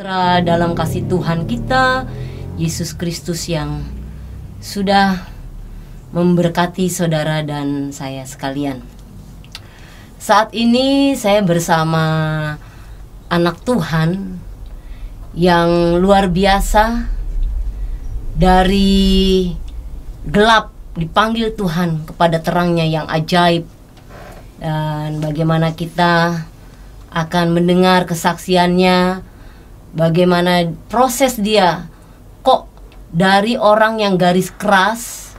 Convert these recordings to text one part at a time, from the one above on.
sejahtera dalam kasih Tuhan kita Yesus Kristus yang sudah memberkati saudara dan saya sekalian. Saat ini saya bersama anak Tuhan yang luar biasa, dari gelap dipanggil Tuhan kepada terangnya yang ajaib. Dan bagaimana kita akan mendengar kesaksiannya, bagaimana proses dia kok dari orang yang garis keras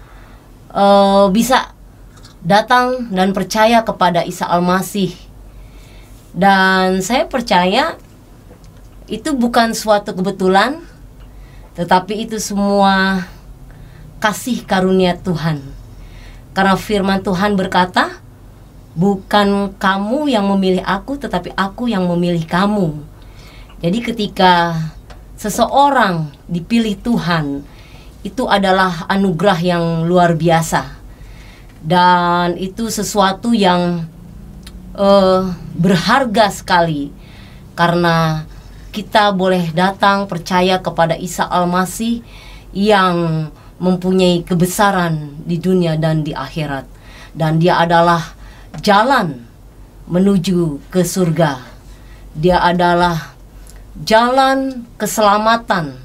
bisa datang dan percaya kepada Isa Al-Masih. Dan saya percaya itu bukan suatu kebetulan, tetapi itu semua kasih karunia Tuhan. Karena firman Tuhan berkata, bukan kamu yang memilih aku, tetapi aku yang memilih kamu. Jadi ketika seseorang dipilih Tuhan, itu adalah anugerah yang luar biasa. Dan itu sesuatu yang berharga sekali. Karena kita boleh datang percaya kepada Isa Al-Masih yang mempunyai kebesaran di dunia dan di akhirat. Dan dia adalah jalan menuju ke surga. Dia adalah jalan keselamatan,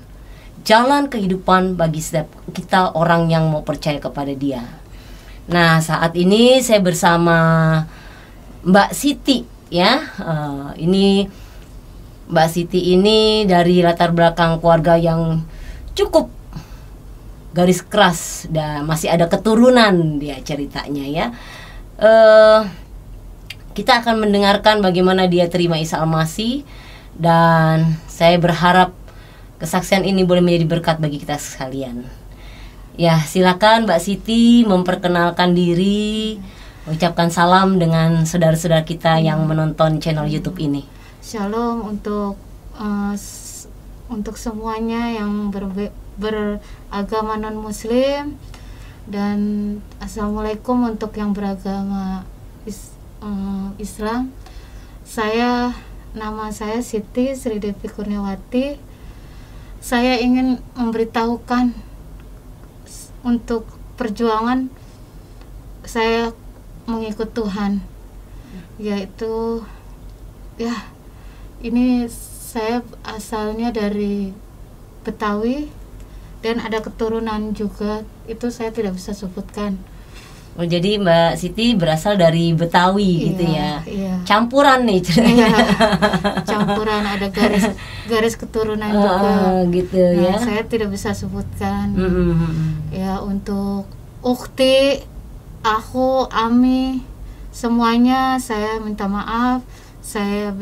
jalan kehidupan bagi setiap kita orang yang mau percaya kepada dia. Nah, saat ini saya bersama Mbak Siti ya. Ini Mbak Siti ini dari latar belakang keluarga yang cukup garis keras dan masih ada keturunan dia ceritanya ya. Kita akan mendengarkan bagaimana dia terima Isa Al-Masih, dan saya berharap kesaksian ini boleh menjadi berkat bagi kita sekalian. Ya, silakan Mbak Siti memperkenalkan diri, ucapkan salam dengan saudara-saudara kita yang menonton channel YouTube ini. Shalom untuk semuanya yang beragama non-muslim, dan assalamualaikum untuk yang beragama Islam. Nama saya Siti Sri Devi Kurniawati. Saya ingin memberitahukan untuk perjuangan saya mengikut Tuhan, yaitu ini saya asalnya dari Betawi dan ada keturunan juga, itu saya tidak bisa sebutkan. Oh, jadi Mbak Siti berasal dari Betawi gitu ya? Iya. Campuran nih. Iya, campuran, ada garis keturunan juga. Gitu ya. Saya tidak bisa sebutkan. Ya, untuk Ukti, aku, Ami, semuanya saya minta maaf. Saya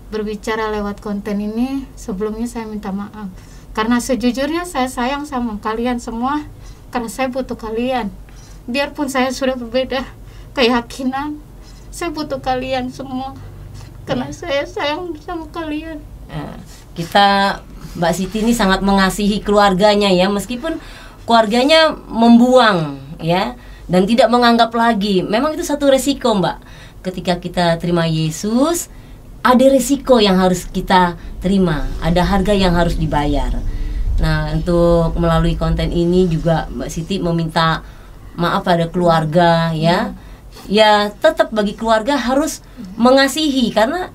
berbicara lewat konten ini, sebelumnya saya minta maaf. Karena sejujurnya saya sayang sama kalian semua, karena saya butuh kalian. Biarpun saya sudah berbeda keyakinan, saya butuh kalian semua, karena saya sayang sama kalian. Kita, Mbak Siti ini sangat mengasihi keluarganya ya, meskipun keluarganya membuang ya, dan tidak menganggap lagi. Memang itu satu resiko, Mbak. Ketika kita terima Yesus, ada resiko yang harus kita terima, ada harga yang harus dibayar. Nah, untuk melalui konten ini juga Mbak Siti meminta maaf pada keluarga ya. Ya, tetap bagi keluarga harus mengasihi, karena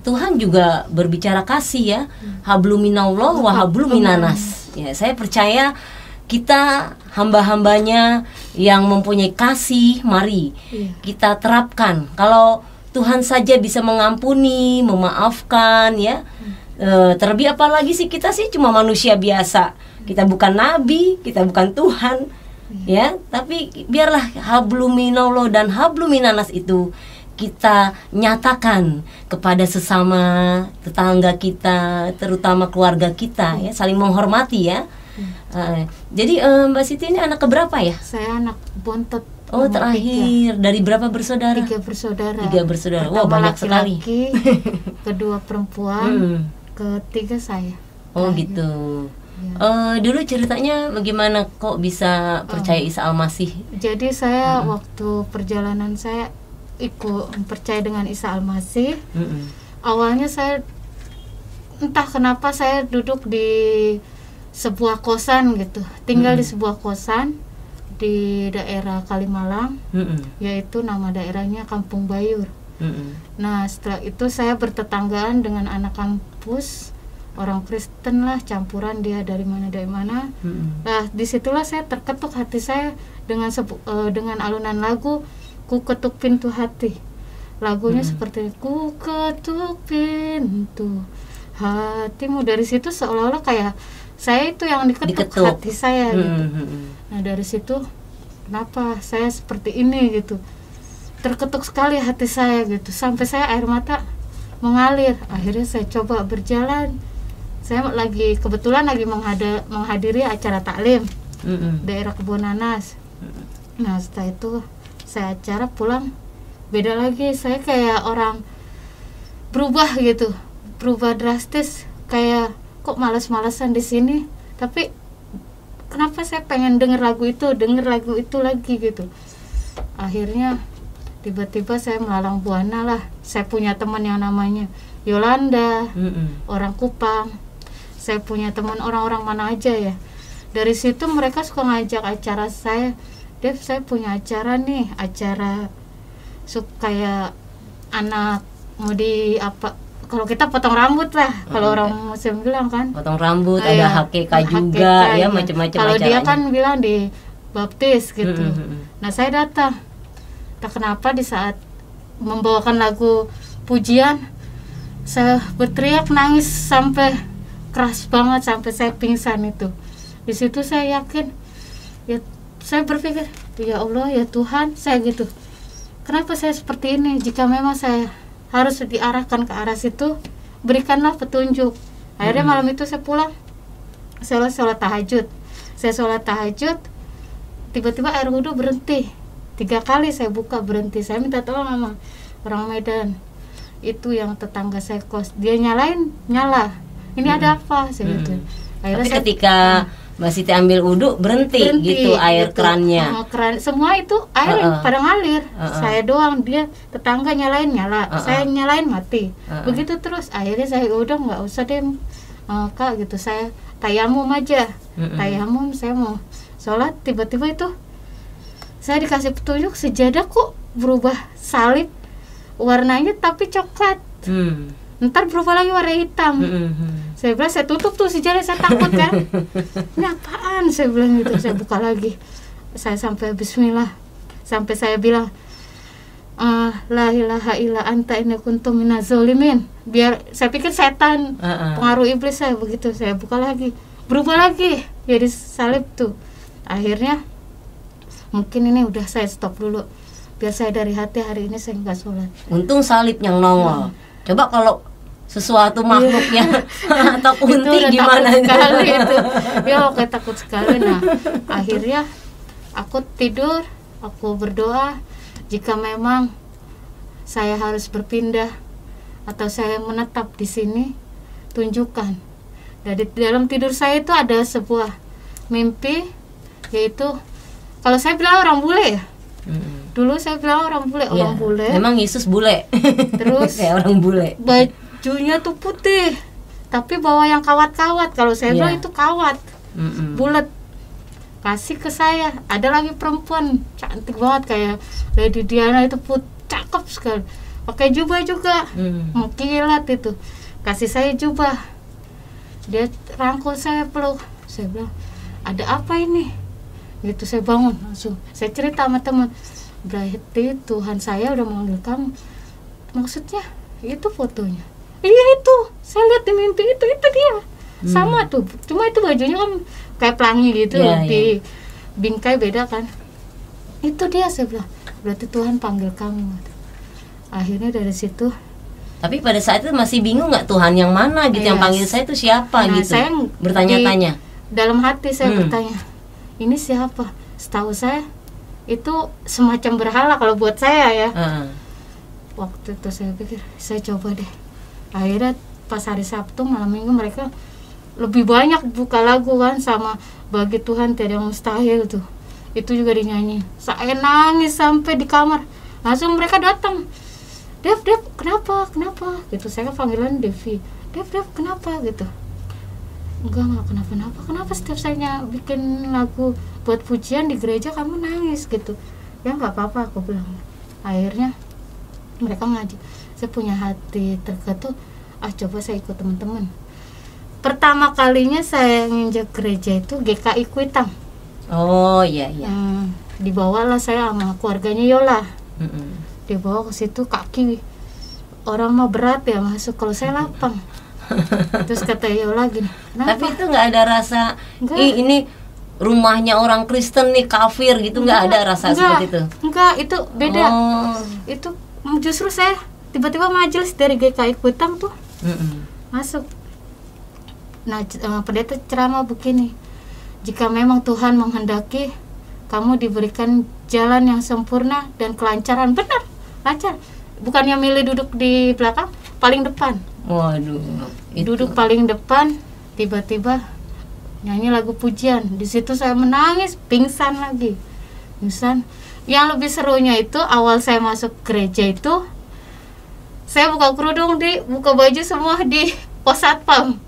Tuhan juga berbicara kasih ya. Hablum minallah wa hablum minanas. Ya, saya percaya kita hamba-hambanya yang mempunyai kasih, mari kita terapkan. Kalau Tuhan saja bisa mengampuni, memaafkan ya. Terlebih apalagi sih, kita sih cuma manusia biasa. Kita bukan nabi, kita bukan Tuhan. Ya, tapi biarlah hablum minallah dan hablum minanas itu kita nyatakan kepada sesama tetangga kita, terutama keluarga kita ya, saling menghormati ya. Jadi Mbak Siti ini anak keberapa ya? Saya anak bontot. Oh, terakhir. 3. Dari berapa bersaudara? 3 bersaudara. 3 bersaudara. Wah, banyak sekali. Kedua perempuan, ketiga saya. Oh, gitu. Dulu ceritanya bagaimana kok bisa percaya Isa Al-Masih? Jadi saya waktu perjalanan saya ikut percaya dengan Isa Al-Masih. Awalnya saya entah kenapa saya duduk di sebuah kosan gitu, tinggal di sebuah kosan di daerah Kalimalang, yaitu nama daerahnya Kampung Bayur. Nah setelah itu saya bertetanggaan dengan anak kampus orang Kristen lah, campuran dia dari mana. Nah disitulah saya terketuk hati saya dengan alunan lagu Ku Ketuk Pintu Hati. Lagunya seperti ku ketuk pintu hatimu. Dari situ seolah-olah kayak saya itu yang diketuk. Hati saya gitu. Nah dari situ kenapa saya seperti ini gitu, terketuk sekali hati saya gitu, sampai saya air mata mengalir. Akhirnya saya coba berjalan. Saya kebetulan lagi menghadiri acara taklim daerah Kebun Nanas. Nah setelah itu saya acara pulang, beda lagi, saya kayak orang berubah gitu, berubah drastis, kayak kok males-malesan di sini, tapi kenapa saya pengen denger lagu itu lagi gitu. Akhirnya tiba-tiba saya melalang buana lah, saya punya teman yang namanya Yolanda, orang Kupang. Saya punya teman orang-orang mana aja ya. Dari situ mereka suka ngajak acara saya, Dev saya punya acara nih, acara kayak anak mau di apa, kalau kita potong rambut lah, kalau orang Muslim bilang kan potong rambut, ada hakikah juga ya, macam-macam. Kalau dia kan bilang di baptis gitu. Nah saya datang, tak kenapa di saat membawakan lagu pujian saya berteriak nangis sampai keras banget, sampai saya pingsan itu. Di situ saya yakin, ya saya berpikir, ya Allah ya Tuhan, saya gitu, kenapa saya seperti ini? Jika memang saya harus diarahkan ke arah situ, berikanlah petunjuk. Akhirnya malam itu saya pulang, saya sholat tahajud. Saya sholat tahajud, tiba-tiba air wudhu berhenti. 3 kali saya buka berhenti. Saya minta tolong sama orang Medan, itu yang tetangga saya kos, dia nyala. Ini ada apa? Saya gitu. Akhirnya tapi ketika Mbak Siti ambil wudhu berhenti gitu air gitu. Kerannya. Keran semua itu air pada ngalir. Saya doang, dia tetangga nyala, saya nyalain mati. Begitu terus. Akhirnya saya udah nggak usah deh Kak gitu. Saya tayamum aja. Tayamum, saya mau sholat, tiba-tiba itu saya dikasih petunjuk sejadah kok berubah salib warnanya tapi coklat. Ntar berubah lagi warna hitam. Saya bilang, saya tutup tuh sejadah, saya takut kan. Ini apaan? Saya bilang gitu. Saya buka lagi. Saya sampai bismillah. Sampai saya bilang, la ilaha illa anta inni kuntu minaz zalimin. Biar saya pikir setan, pengaruh iblis saya begitu. Saya buka lagi. Berubah lagi jadi salib tuh. Akhirnya mungkin ini udah saya stop dulu. Biar saya dari hati hari ini saya nggak sholat. Untung salib yang nongol. Coba kalau sesuatu makhluknya atau kunti itu gimana sekali itu. Ya oke, takut sekali. Nah akhirnya aku tidur, aku berdoa, jika memang saya harus berpindah atau saya menetap di sini, tunjukkan. Dari dalam tidur saya itu ada sebuah mimpi, yaitu kalau saya bilang orang bule ya. Dulu saya bilang orang bule. Memang Yesus bule. Terus kayak orang bule. Bajunya tuh putih, tapi bawa yang kawat-kawat. Kalau saya bilang itu kawat, bulat. Kasih ke saya. Ada lagi perempuan cantik banget kayak Lady Diana itu, cakep sekali. Pakai jubah juga, mengkilat itu. Kasih saya jubah. Dia rangkul saya, peluk. Saya bilang, ada apa ini? Gitu, saya bangun langsung. Saya cerita sama teman. Berarti Tuhan saya udah memanggil kamu. Maksudnya itu fotonya. Iya itu, saya lihat di mimpi itu dia. Sama tuh, cuma itu bajunya kan kayak pelangi gitu, di bingkai beda kan. Itu dia, saya bilang, berarti Tuhan panggil kamu. Akhirnya dari situ. Tapi pada saat itu masih bingung nggak Tuhan yang mana gitu, yang panggil saya itu siapa gitu. Saya bertanya-tanya. Dalam hati saya bertanya, ini siapa? Setahu saya itu semacam berhala kalau buat saya ya. Waktu itu saya pikir, saya coba deh. Akhirnya pas hari Sabtu malam Minggu mereka lebih banyak buka lagu kan, sama bagi Tuhan tiada yang mustahil tuh. Itu juga dinyanyi. Saya nangis sampai di kamar. Langsung mereka datang. Dev, kenapa? Gitu, saya panggilan Devi. Dev kenapa gitu. Enggak kenapa-napa. Kenapa setiap saya bikin lagu buat pujian di gereja kamu nangis gitu? Ya nggak apa-apa, aku bilang. Akhirnya mereka ngaji. Saya punya hati tergetuk, coba saya ikut teman-teman. Pertama kalinya saya nginjak gereja itu GKI Kuitang. Oh iya. Dibawalah saya sama keluarganya Yola. Dibawa ke situ, kaki orang mah berat ya masuk, kalau saya lapang. Terus kata Yola gini, kenapa? Tapi itu nggak ada rasa, ini rumahnya orang Kristen nih, kafir gitu, nggak ada rasa seperti itu? Enggak, itu beda. Itu justru saya tiba-tiba majelis dari GKI Kuitang tuh masuk. Nah, pendeta ceramah begini, jika memang Tuhan menghendaki kamu diberikan jalan yang sempurna dan kelancaran, benar, lancar. Bukannya milih duduk di belakang, paling depan. Waduh, duduk paling depan, tiba-tiba nyanyi lagu pujian. Di situ saya menangis, pingsan lagi. Yang lebih serunya itu awal saya masuk gereja itu, saya buka kerudung, buka baju semua di pos satpam.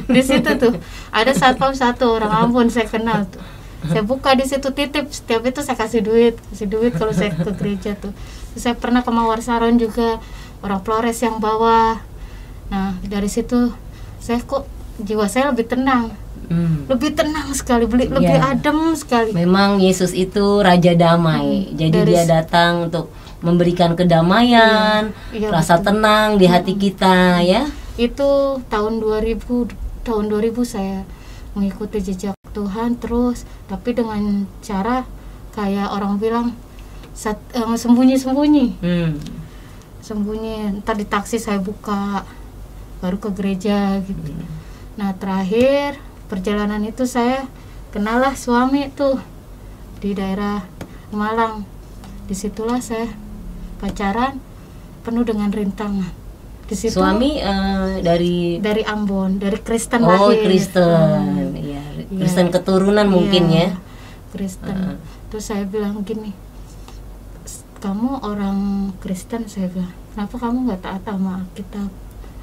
Di situ tuh ada satpam satu orang Ambon saya kenal tuh. Saya buka di situ, titip, setiap itu saya kasih duit kalau saya ke gereja tuh. Saya pernah ke Mawar Saron juga, orang Flores yang bawa. Nah, dari situ saya kok jiwa saya lebih tenang. Lebih tenang sekali, lebih adem sekali. Memang Yesus itu Raja Damai. Jadi dia datang untuk memberikan kedamaian, rasa tenang di hati kita, ya. Itu tahun 2000 saya mengikuti jejak Tuhan terus, tapi dengan cara kayak orang bilang sembunyi. Sembunyi, ntar di taksi saya buka, baru ke gereja gitu. Nah, terakhir perjalanan itu saya kenalah suami tuh di daerah Malang. Disitulah saya pacaran penuh dengan rintangan. Di situ suami dari Ambon, dari Kristen lahir. Oh, Kristen. Iya, Kristen keturunan mungkin ya. Kristen. Terus saya bilang gini, kamu orang Kristen, saya bilang, kenapa kamu nggak taat sama Alkitab,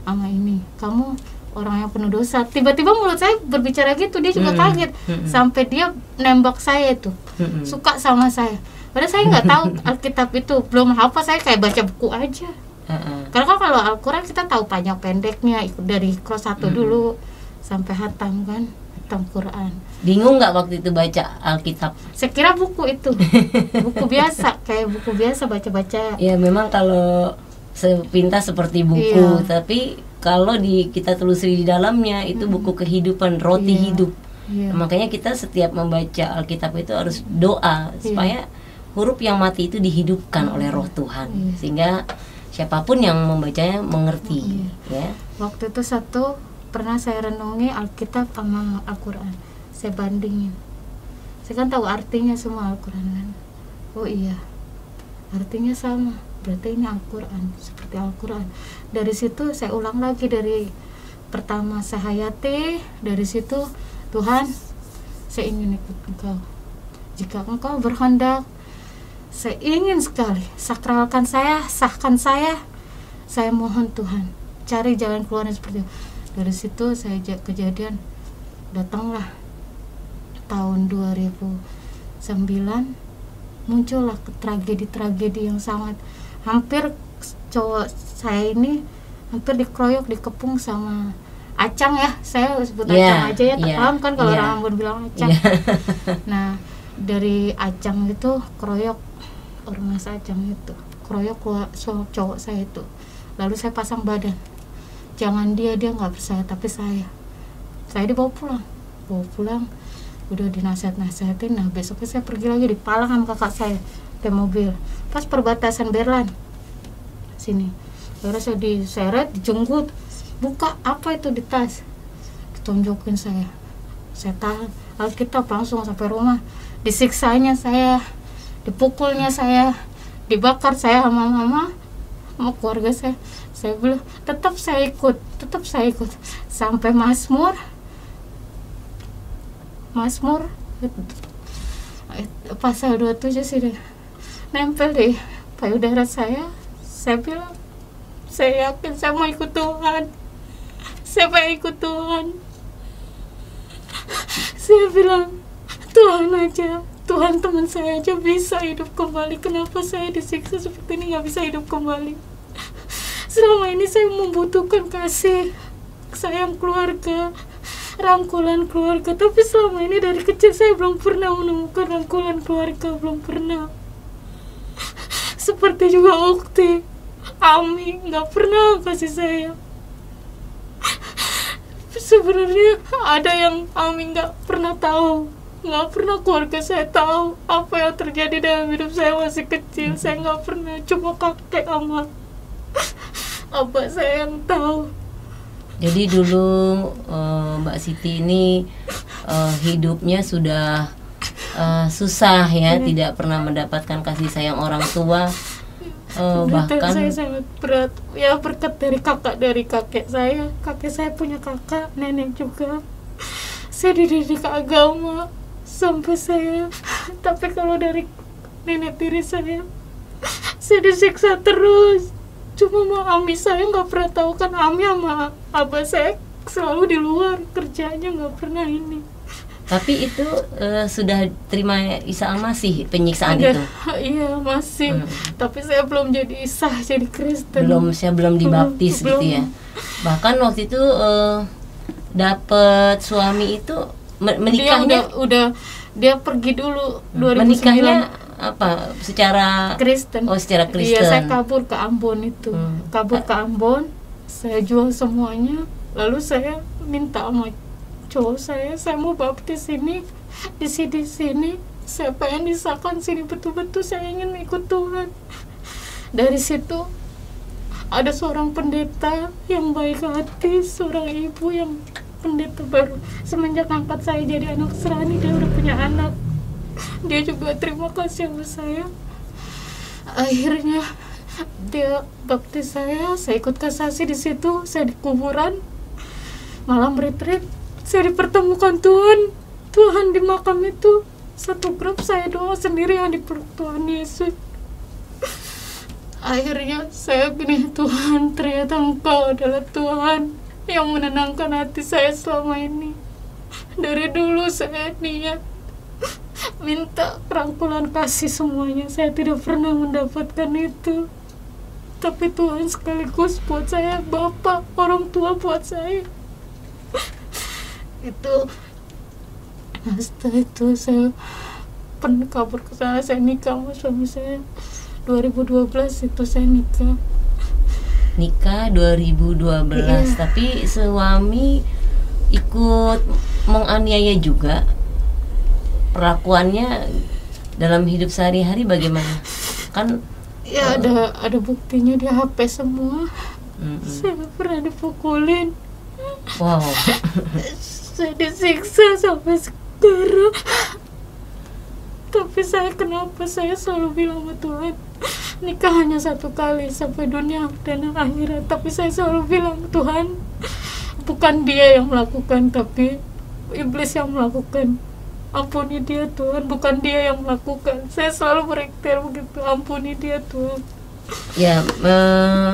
sama ini? Kamu orang yang penuh dosa. Tiba-tiba mulut saya berbicara gitu, dia juga kaget. Sampai dia nembak saya itu, suka sama saya. Padahal saya nggak tahu Alkitab itu, belum hafal, saya kayak baca buku aja. Karena kan kalau Al-Quran kita tahu panjang pendeknya, dari kelas 1 dulu sampai hatam kan, hatam Quran. Bingung nggak waktu itu baca Alkitab? Saya kira buku itu buku biasa, kayak buku biasa baca-baca. Ya memang kalau sepintas seperti buku, tapi kalau kita telusuri di dalamnya itu buku kehidupan, roti hidup. Makanya kita setiap membaca Alkitab itu harus doa supaya huruf yang mati itu dihidupkan oleh Roh Tuhan, sehingga siapapun yang membacanya mengerti. Ya. Waktu itu pernah saya renungi Alkitab sama Al-Quran, saya bandingin. Saya kan tahu artinya semua Al-Quran kan. Oh iya, artinya sama, berarti ini Al-Quran, seperti Al-Quran. Dari situ saya ulang lagi, dari pertama saya hayati, dari situ, Tuhan, saya ingin ikut Engkau. Jika Engkau berkehendak, saya ingin sekali sakralkan saya, sahkan saya mohon Tuhan, cari jalan keluarnya seperti itu. Dari situ saya kejadian, datanglah tahun 2009, muncullah tragedi yang sangat, hampir cowok saya ini hampir dikeroyok, dikepung sama Acang ya, saya sebut Acang aja ya, paham kan kalau orang Ambon bilang Acang. Nah, dari Acang itu keroyok, ormas Acang itu keroyok cowok saya itu. Lalu saya pasang badan, jangan dia nggak percaya, tapi saya dibawa pulang, udah dinasihatin. Nah, besoknya saya pergi lagi, dipalang sama kakak saya ke mobil pas perbatasan Berlan sini. Akhirnya saya diseret, dijenggut, buka apa itu di tas, ditunjukin saya tahan Alkitab, langsung sampai rumah disiksanya saya, dipukulnya saya, dibakar saya sama mama, sama keluarga saya. Saya bilang tetap saya ikut sampai Mazmur pasal 27 sih deh, nempel di payudara saya. Saya bilang saya yakin saya mau ikut Tuhan, saya pengen ikut Tuhan. Saya bilang, Tuhan aja, Tuhan teman saya aja bisa hidup kembali. Kenapa saya disiksa seperti ini nggak bisa hidup kembali? Selama ini saya membutuhkan kasih, sayang keluarga, rangkulan keluarga. Tapi selama ini dari kecil saya belum pernah menemukan rangkulan keluarga, belum pernah. Seperti juga Ukti, Ami nggak pernah kasih saya. Sebenarnya ada yang Ami nggak pernah tahu, nggak pernah keluarga saya tahu apa yang terjadi dalam hidup saya masih kecil. Saya nggak pernah, cuma kakek sama abah saya yang tahu. Jadi dulu Mbak Siti ini hidupnya sudah susah ya, tidak pernah mendapatkan kasih sayang orang tua. Bahkan saya sangat berat ya, berkat dari kakek saya. Kakek saya punya kakak, nenek juga. Saya dididik agama sampai saya, tapi kalau dari nenek tiri saya disiksa terus. Cuma Ami saya nggak pernah tahu, kan Ami sama abah saya selalu di luar, kerjanya nggak pernah ini. Tapi itu sudah terima Isa Al-Masih penyiksaan itu? Iya masih. Tapi saya belum jadi Isa, jadi Kristen. Saya belum dibaptis belum. gitu ya. Bahkan waktu itu dapat suami itu menikahnya dia pergi dulu 2009. Menikahnya apa? Secara Kristen. Oh, secara Kristen. Iya, saya kabur ke Ambon itu. Kabur ke Ambon, saya jual semuanya, lalu saya minta sama cowok saya mau baptis ini di sini, saya pengen disahkan sini, betul-betul saya ingin ikut Tuhan. Dari situ ada seorang pendeta yang baik hati, seorang ibu yang pendeta baru semenjak angkat saya jadi anak serani, dia udah punya anak, dia juga terima kasih sama saya. Akhirnya dia baptis saya ikut kasasi di situ, saya di kuburan, malam retreat. Saya dipertemukan Tuhan di makam itu. Satu grup saya doa sendiri yang dipeluk Tuhan Yesus. Akhirnya saya gini, Tuhan, ternyata Engkau adalah Tuhan yang menenangkan hati saya selama ini. Dari dulu saya niat minta rangkulan kasih semuanya, saya tidak pernah mendapatkan itu. Tapi Tuhan sekaligus buat saya Bapak, orang tua buat saya. Itu setelah itu saya pernah kabur ke sana, saya nikah sama suami saya 2012 itu saya nikah 2012. Iya. Tapi suami ikut menganiaya juga. Perlakuannya dalam hidup sehari-hari bagaimana? Kan ya ada buktinya di HP semua. Saya pernah dipukulin. Wow. Saya disiksa sampai sekarang. Tapi kenapa saya selalu bilang sama Tuhan, nikah hanya satu kali sampai dunia dan akhirat. Tapi saya selalu bilang, Tuhan, bukan dia yang melakukan, tapi iblis yang melakukan. Ampuni dia Tuhan, bukan dia yang melakukan. Saya selalu berikhtiar begitu, ampuni dia Tuhan. Ya,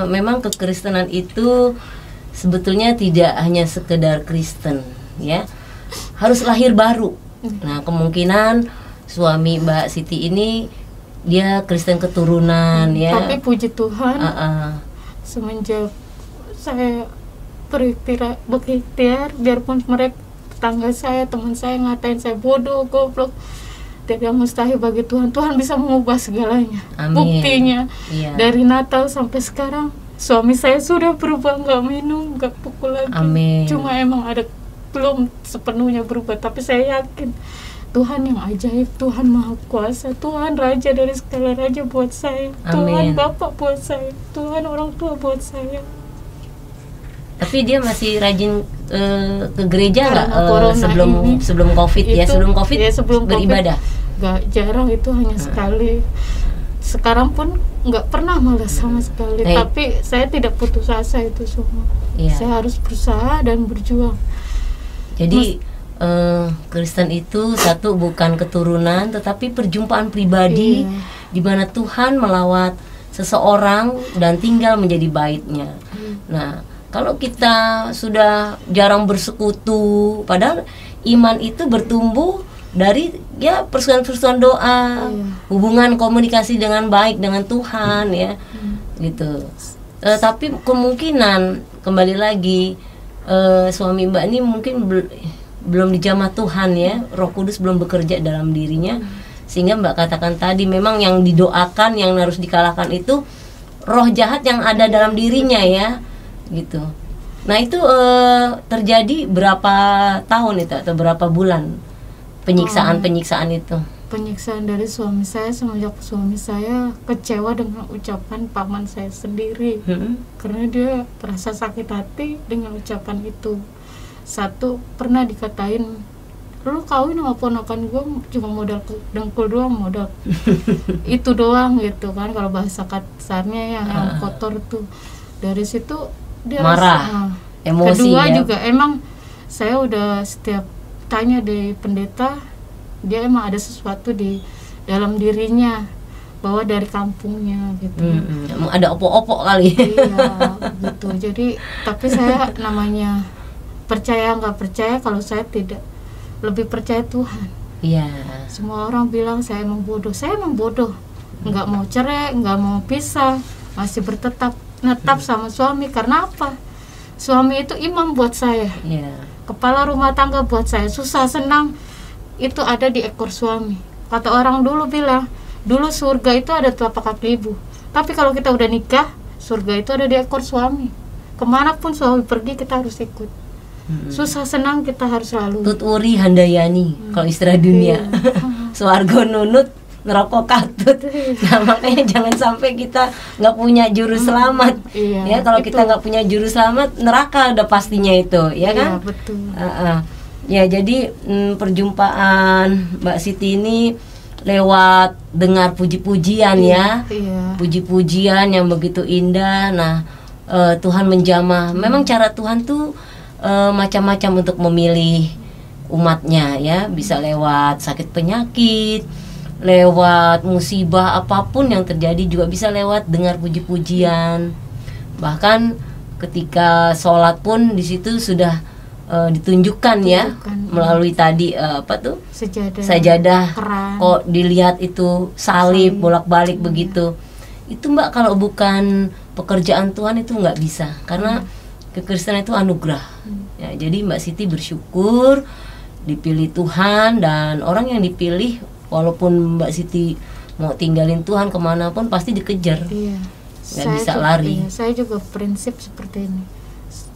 memang kekristenan itu sebetulnya tidak hanya sekedar Kristen, ya, harus lahir baru. Nah, kemungkinan suami Mbak Siti ini dia Kristen keturunan, ya. Tapi puji Tuhan, semenjak saya berikhtiar, biarpun mereka tetangga saya, teman saya ngatain saya bodoh, goblok, tidak mustahil bagi Tuhan. Tuhan bisa mengubah segalanya. Amin. Buktinya, iya. Dari Natal sampai sekarang suami saya sudah berubah, nggak minum, nggak pukul lagi. Amin. Cuma emang belum sepenuhnya berubah, tapi saya yakin Tuhan yang ajaib, Tuhan Maha Kuasa, Tuhan Raja dari segala raja buat saya. Amin. Tuhan Bapak buat saya, Tuhan orang tua buat saya. Tapi dia masih rajin ke gereja nggak sebelum COVID itu, ya? Sebelum COVID ya, sebelum beribadah? Nggak, jarang, itu hanya sekali. Sekarang pun nggak pernah malah sama sekali. Tapi saya tidak putus asa itu semua. Iya. Saya harus berusaha dan berjuang. Jadi Kristen itu satu bukan keturunan, tetapi perjumpaan pribadi, iya, di mana Tuhan melawat seseorang dan tinggal menjadi baitnya. Nah, Kalau kita sudah jarang bersekutu, padahal iman itu bertumbuh dari ya persoalan-persoalan doa, hubungan komunikasi dengan baik dengan Tuhan ya, gitu. Tapi kemungkinan kembali lagi suami Mbak ini mungkin belum dijamah Tuhan ya, Roh Kudus belum bekerja dalam dirinya, sehingga Mbak katakan tadi memang yang didoakan, yang harus dikalahkan itu roh jahat yang ada dalam dirinya ya, gitu. Nah itu terjadi berapa tahun itu atau berapa bulan penyiksaan itu? Penyiksaan dari suami saya semenjak suami saya kecewa dengan ucapan paman saya sendiri, karena dia terasa sakit hati dengan ucapan itu. Satu, pernah dikatain, lu kawin sama ponakan gue cuma modal dengkul doang, modal itu doang gitu kan, kalau bahasa kasarnya yang kotor tuh. Dari situ dia marah, emosi. Kedua ya? juga emang saya udah setiap tanya di pendeta, dia emang ada sesuatu di dalam dirinya, bahwa dari kampungnya gitu. Ada opok-opok kali. Iya gitu. Jadi tapi saya namanya percaya nggak percaya, kalau saya tidak, lebih percaya Tuhan. Iya. Semua orang bilang saya emang bodoh, nggak mau cerai, nggak mau pisah, masih netap sama suami. Karena apa? Suami itu imam buat saya. Iya. Kepala rumah tangga buat saya. Susah senang itu ada di ekor suami. Kata orang dulu bilang, dulu surga itu ada telapak kaki ibu, tapi kalau kita udah nikah, surga itu ada di ekor suami. Kemanapun suami pergi kita harus ikut. Susah senang kita harus selalu. Tuturi handayani kalau istilah dunia. Swargo nunut, ngerokok katut. Nah makanya jangan sampai kita nggak punya juru selamat. Ya kalau kita nggak punya juru selamat, neraka udah pastinya itu, ya kan? Iya, betul. Ya jadi perjumpaan Mbak Siti ini lewat dengar puji-pujian ya, puji-pujian yang begitu indah. Nah Tuhan menjamah. Memang cara Tuhan tuh macam-macam untuk memilih umatnya ya, bisa lewat sakit penyakit, lewat musibah apapun yang terjadi, juga bisa lewat dengar puji-pujian. Bahkan ketika sholat pun di situ sudah ditunjukkan ya, melalui tadi sajadah kok dilihat itu salib bolak-balik begitu. Itu Mbak, kalau bukan pekerjaan Tuhan itu nggak bisa, karena kekristenan itu anugerah. Ya, jadi Mbak Siti bersyukur dipilih Tuhan, dan orang yang dipilih walaupun Mbak Siti mau tinggalin Tuhan kemanapun pasti dikejar, nggak bisa lari. Saya juga prinsip seperti ini.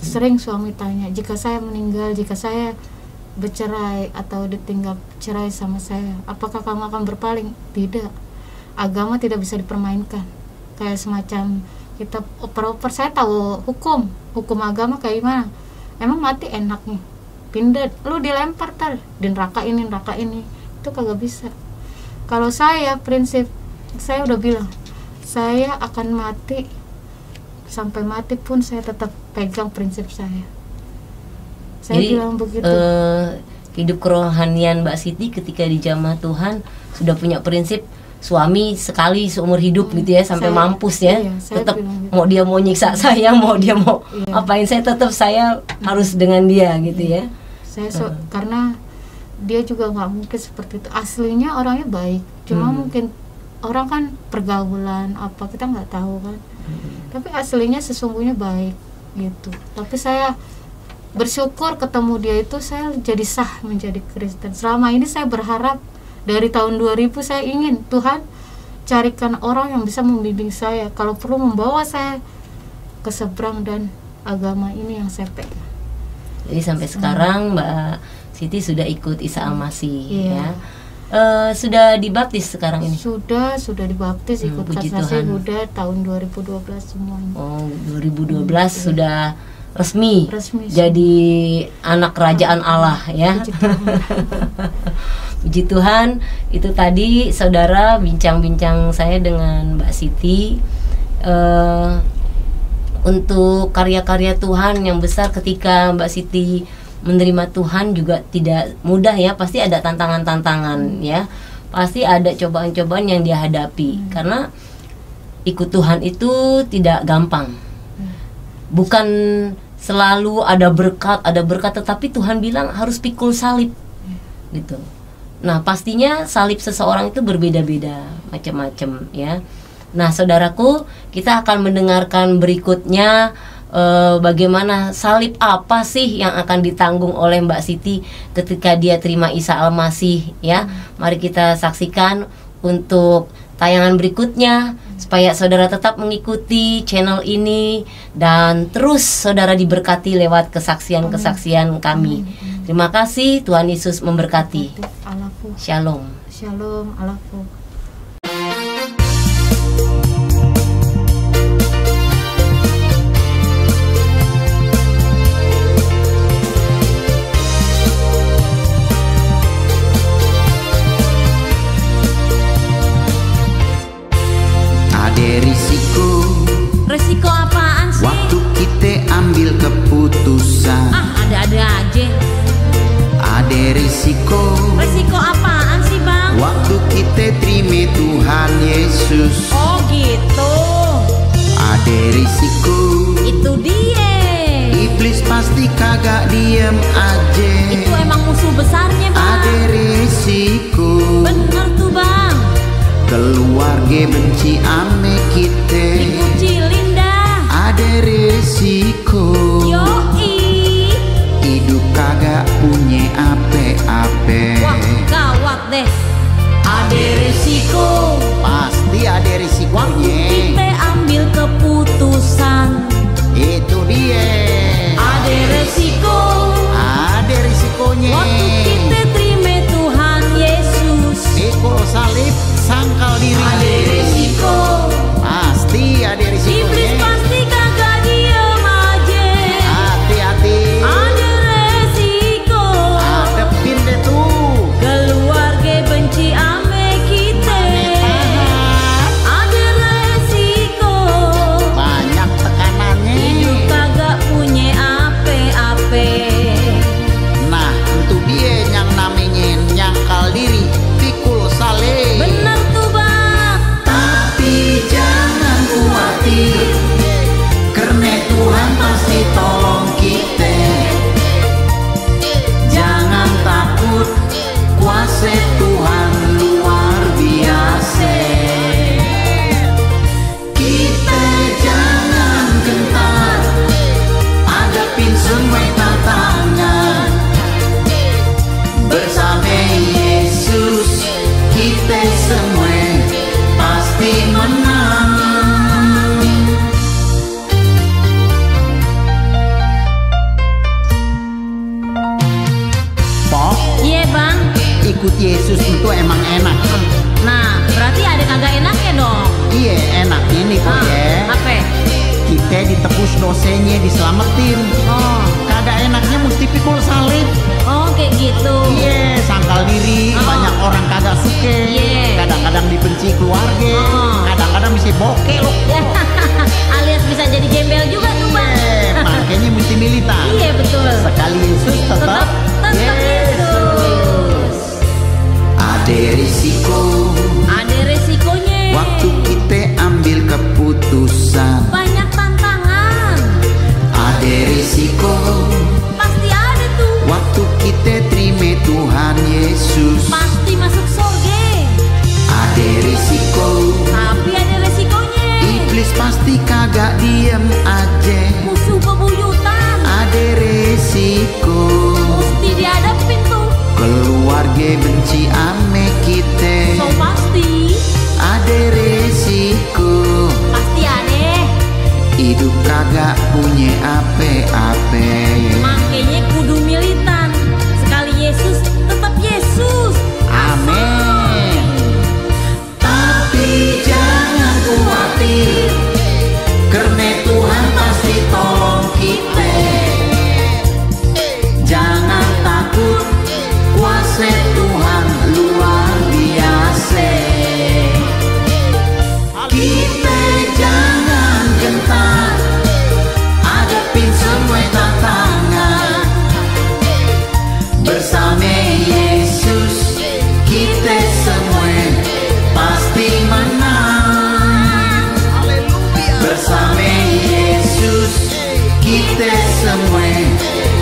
Sering suami tanya, jika saya meninggal, jika saya bercerai atau ditinggal cerai sama saya, apakah kamu akan berpaling? Tidak. Agama tidak bisa dipermainkan. Kayak semacam kita oper-oper. Saya tahu hukum agama kayak gimana. Emang mati enak nih, pindah, lu dilempar di neraka ini, itu kagak bisa. Kalau saya prinsip, saya udah bilang saya akan mati, sampai mati pun saya tetap pegang prinsip saya. Jadi, bilang begitu. Hidup kerohanian Mbak Siti ketika dijamah Tuhan sudah punya prinsip suami sekali seumur hidup gitu ya, sampai mampus ya. Tetap gitu. Mau dia mau nyiksa saya, mau dia mau apain saya, tetap saya harus dengan dia gitu ya. Saya karena dia juga nggak mungkin seperti itu. Aslinya orangnya baik, cuma mungkin orang kan pergaulan apa kita nggak tahu kan. Tapi aslinya sesungguhnya baik gitu. Tapi saya bersyukur ketemu dia itu, saya jadi sah menjadi Kristen. Selama ini saya berharap dari tahun 2000 saya ingin Tuhan carikan orang yang bisa membimbing saya, kalau perlu membawa saya ke seberang dan agama ini yang saya pegang. Jadi sampai sekarang Mbak Siti sudah ikut Isa Al-Masih ya. Sudah dibaptis sekarang ini? Sudah dibaptis, ikut Kasasi Buddha tahun 2012 semuanya. Oh, 2012 sudah resmi jadi anak kerajaan Allah ya. Puji Tuhan. Itu tadi saudara bincang-bincang saya dengan Mbak Siti untuk karya-karya Tuhan yang besar. Ketika Mbak Siti menerima Tuhan juga tidak mudah ya, pasti ada tantangan-tantangan ya, pasti ada cobaan-cobaan yang dia hadapi, karena ikut Tuhan itu tidak gampang. Bukan selalu ada berkat, tetapi Tuhan bilang harus pikul salib gitu. Nah, pastinya salib seseorang itu berbeda-beda, macam-macam ya. Nah, saudaraku, kita akan mendengarkan berikutnya bagaimana salib apa sih yang akan ditanggung oleh Mbak Siti ketika dia terima Isa Al-Masih ya. Mari kita saksikan untuk tayangan berikutnya supaya saudara tetap mengikuti channel ini dan terus saudara diberkati lewat kesaksian-kesaksian kami. Terima kasih, Tuhan Yesus memberkati. Shalom. Shalom alafu. Resiko apaan sih? Waktu kita ambil keputusan, Ada-ada aja. ada risiko. Resiko apaan sih, Bang? Waktu kita terima Tuhan Yesus, Oh gitu. ada risiko. Itu dia. Iblis pasti kagak diem aja. Itu emang musuh besarnya, Bang. Ada risiko. Bener tuh, Bang. Keluarga benci ame kita. Dikucilin dah. Ada risiko. Yoi. Hidup kagak punya ape-ape. Wah, gawat deh. Ada resiko. Pasti ada Waktu risikonya. kita ambil keputusan, Itu dia. ada resiko. Ada risikonya. Waktu kita terima Tuhan Yesus, Pikul salib, sangkal diri. ada resiko. Pasti ada Iblis risikonya. pasti kagak diem aja. Hati-hati. Ada resiko. Hadepin deh tuh. Keluarga benci ame kita. Ada resiko. Banyak tekanannya. Hidup kagak punya ape-ape. Nah, itu dia yang namanya nyangkal diri. Pikul salib. Bener tuh, Bang. Tapi jangan khawatir, karena Tuhan pasti tolong kita. Jangan takut, kuasa Tuhan luar biasa. Kita jangan gentar, hadapin semua tantangan. Bersama Yesus, kita semua pasti menang. Pok, Iya, Bang. ikut Yesus itu emang enak. Nah, berarti ada kagak enaknya dong. Iya, enak ini kok ya. Apa? Kita ditebus dosanya, diselamatin. Oh, Kagak enaknya mesti pikul salib. oh kayak gitu. Iya, sangkal diri. Oh. Banyak orang kagak suka. Iya. Kadang-kadang dibenci keluarga. Oh. Kadang-kadang bisa bokeh loh. Alias bisa jadi gembel juga tuh, Bang. Makanya mesti militan. Iya, betul. Sekali Yesus tetap Yesus. Ada risiko Ada resikonya. waktu kita ambil keputusan. Banyak tantangan. Ada risiko Pasti ada tuh. waktu kita terima Tuhan Yesus. Pasti masuk surga. Ada risiko. Tapi ada resikonya. Iblis pasti kagak diem aja. Musuh bebuyutan. Ada risiko. Mesti dihadapin tuh. Keluarga benci ame kita. semue